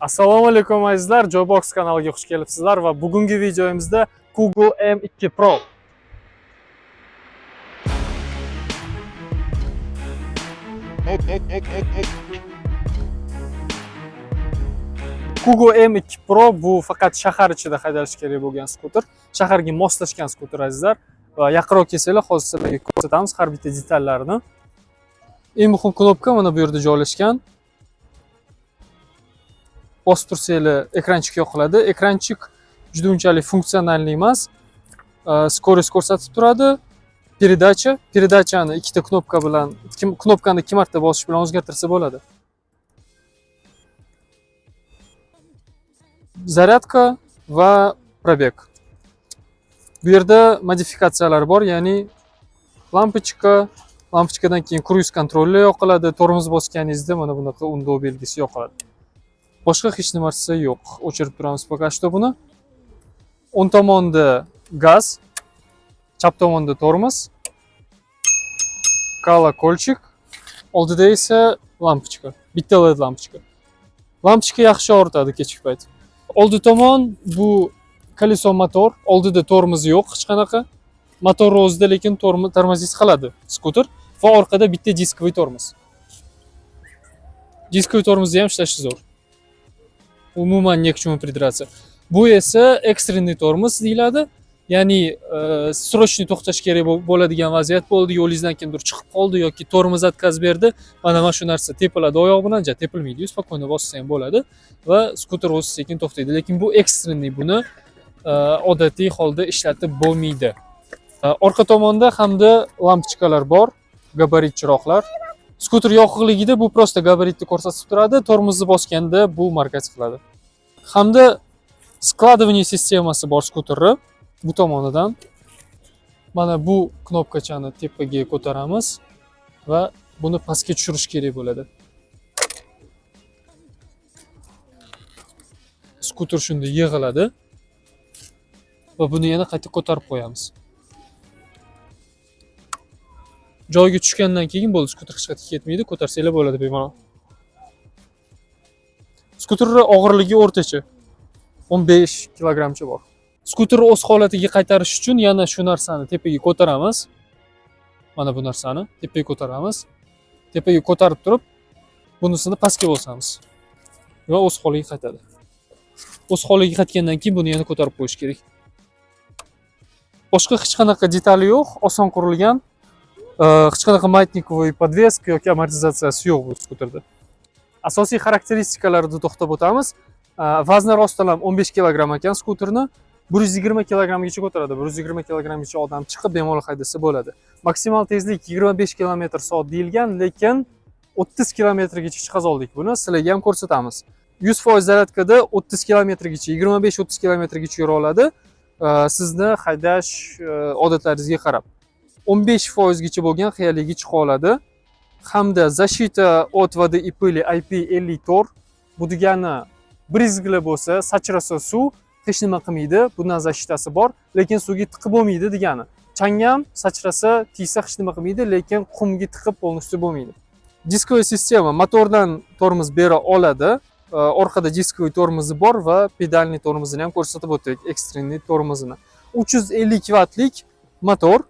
Assalomu alaykum azizlar, Joybox kanaliga xush kelibsizlar va bugungi videomizda Google M2 Pro Google M2 Pro bu faqat shahar ichida haydalish kerak bo'lgan skuter, shaharga moslashgan skuter azizlar. Va yaqinroq kelsanglar hozir sizlarga ko'rsatamiz har bitta detallarini. Eng muhim knopka mana bu yerda joylashgan. Bosib tursanglar ekranchik yoqiladi. Ekranchik juda unchalik funksionalli emas. Skorost ko'rsatib turadi. Передачani ikkita knopka bilan, knopkani 2 marta bosish bilan o'zgartirsa bo'ladi. Zaryadka va probeg. Bu yerda modifikatsiyalar bor, ya'ni lampochkadan keyin cruise kontrolli yoqiladi. Tormoz bosganingizda mana bunaqa undov belgisi yoqiladi. Boshqa hech narsa yo'q. O'chirib turamiz poka что buni. O'ng tomonda gaz, chap tomonda tormoz, kolokolchik, oldida esa lampochka, bitta LED lampochka. Lampochka yaxshi yoritadi kechki payt. Oldi tomon bu koleso motor, oldida tormoz yo'q hech qanaqa. Motor o'zida, lekin tormoziz qiladi skuter va orqada bitta diskoviy tormoz. Diskoviy tormozni ham ishlashi zo'r. Umuman не к чему придраться. Bu esa ekstrenniy tormoz deyiladi. Ya'ni srochniy to'xtash kerak bo'ladigan vaziyat bo'ldi, yo'lingizdan kimdir chiqib qoldi yoki tormoz отказ berdi. Mana shu narsa tepiladi oyoq bilan, tepilmaydi, spokойно bossa ham bo'ladi va skuter o'zi sekin to'xtaydi. Lekin bu ekstrenniy, buni odatiy holda ishlatib bo'lmaydi. Orqa tomonda hamda lampochkalar bor, gabarit chiroqlar. Skuter yoqig'ligida bu prosta gabaritni ko'rsatib turadi, tormozni bosganda bu markaz qiladi. Hamda skladovание sistemasi bor skuterni bu tomonidan. Mana bu knopkachani tepaga ko'taramiz va buni pastga tushirish kerak bo'ladi. Skuter shunday yig'iladi va buni yana qayta ko'tarib qo'yamiz. Joyga tushgandan keyin bo'ldi, skuter hech qayerga ketmaydi, ko'tarsanglar bo'ladi bemalol. Skuterning og'irligi o'rtacha 15 kilogramcha bor. Skuterni o'z holatiga qaytarish uchun yana shu narsani tepaga ko'taramiz. Mana bu narsani tepaga ko'taramiz. Tepaga ko'tarib turib, bunisini pastga bosamiz va o'z holiga qaytadi. O'z holiga qaytgandan keyin buni yana ko'tarib qo'yish kerak. Boshqa hech qanaqa detali yo'q, oson qurilgan. Hech qanaqa maятниковый podveska yoki amortizatsiyasi yo'q bu skuterda. Asosiy xarakteristikalarga to'xtab o'tamiz. Vazni rostdan 15 kilogramm ekan skuterni 120 kilogrammgacha ko'taradi. 120 kilogrammgacha odam chiqib bemalol haydasa bo'ladi. Maksimal tezlik 25 km/soat deyilgan, lekin 30 km-gacha chiqaz oldik buni. Sizlarga ham ko'rsatamiz. 100% zaryadkada 30 km-gacha, 25-30 km-gacha yura oladi. Sizni haydash odatlaringizga qarab. 15% gacha bo'lgan xiyaliga chiqa oladi. Hamda защита от воды и пыли IP54. Bu degani brizgli bo'lsa, sachrasa suv hech nima qilmaydi. Bundan защитasi bor, lekin suvga tiqib bo'lmaydi degani. Changam sachrasa, tiysa hech nima qilmaydi, lekin qumga tiqib polностью bo'lmaydi. Diskoviy sistema motordan tormoz bera oladi. Orqada diskoviy tormozi bor va pedalniy tormozini ham ko'rsatib o'tdik, ekstrenniy tormozini. 350 vattlik motor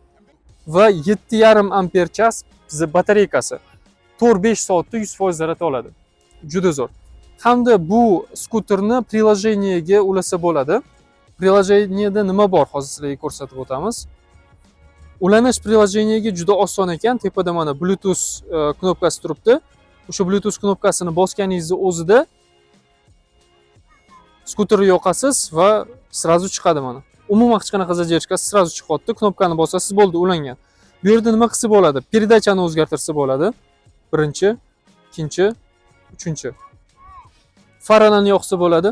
va 7,5 amper chas batareykasi. 4-5 soatda 100% zaryad oladi. Juda zo'r. Hamda bu skuterni приложениеga ulasa bo'ladi. Приложениеda nima bor hozir sizlarga ko'rsatib o'tamiz. Ulanish приложениеga juda oson ekan. Tepada mana Bluetooth knopkasi turibdi. O'sha Bluetooth knopkasini bosganingizda o'zida skuterni yoqasiz va srazu chiqadi mana. Umuman hech qanaqa задержкasi srazu chiqyapti. Knopkani bosasiz bo'ldi, ulangan. Bu yerda nima qilsa bo'ladi? Передачani o'zgartirsa bo'ladi. Birinchi, ikkinchi, uchinchi. Farani yoqsa bo'ladi.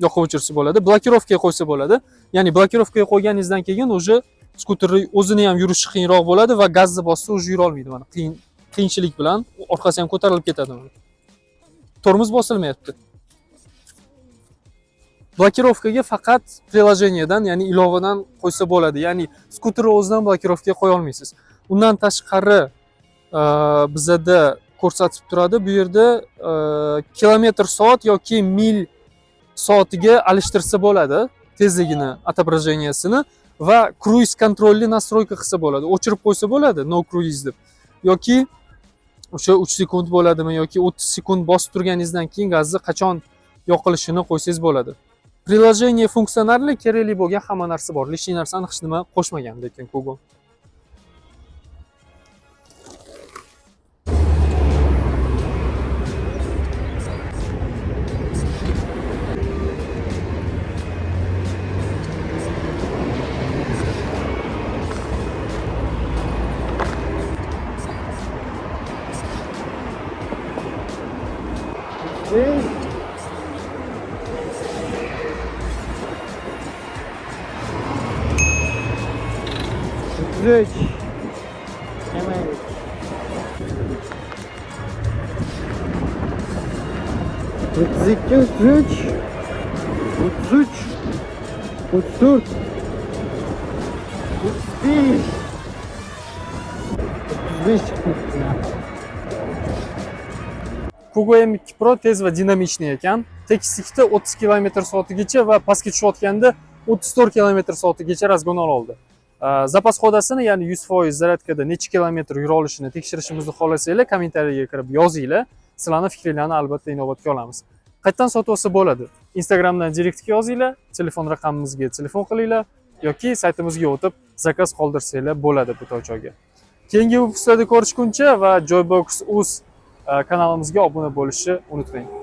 Yoqib o'chirsa bo'ladi. Blokirovkaga qo'ysa bo'ladi. Ya'ni blokirovkaga qo'yganingizdan keyin o'sha skuterning o'zini ham yurishi qiyinroq bo'ladi va gazni bossa o'zi yura olmaydi mana. Qiyinchilik bilan orqasi ham ko'tarilib ketadi. Tormoz bosilmayapti. Blokirovkaga faqat приложениеdan, ya'ni ilovadan qo'ysa bo'ladi. Ya'ni skuterni o'zidan blokirovkaga qo'ya olmaysiz. Undan tashqari bizada ko'rsatib turadi. Bu yerda kilometr soat yoki mil soatiga alishtirsa bo'ladi tezligini, отображениесini va kruiz kontrolli настройка qilsa bo'ladi. O'chirib qo'ysa bo'ladi, no cruise deb. Yoki o'sha 3 sekund bo'ladimi yoki 30 sekund bosib turganingizdan keyin gazni qachon yoqilishini qo'ysangiz bo'ladi. Приложение funksionalli, kerakli bo'lgan hamma narsa bor. Lishniy narsani hech nima qo'shmagan lekin Kugo. Üç. Hemen. 32, 33, 33, 34, 35, 35 çıktı. Kugo M2 Pro tez va dinamichniy ekan. Tekislikda 30 km/soatgacha va pastga tushayotganda 34 km/soatgacha razgon oldi. Zapas xodasini, ya'ni 100% zaryadkada necha kilometr yura olishini tekshirishimizni xohlasanglar, kommentariyaga kirib yozinglar. Sizlarning fikringizni albatta inobatga olamiz. Qayerdan sotib olsa bo'ladi? Instagramdan direktga yozinglar, telefon raqamimizga telefon qilinglar yoki saytimizga o'tib zakaz qoldirsanglar bo'ladi bu to'choga. Keyingi vyupuslarda ko'rishguncha va Joybox.uz kanalimizga obuna bo'lishni unutmang.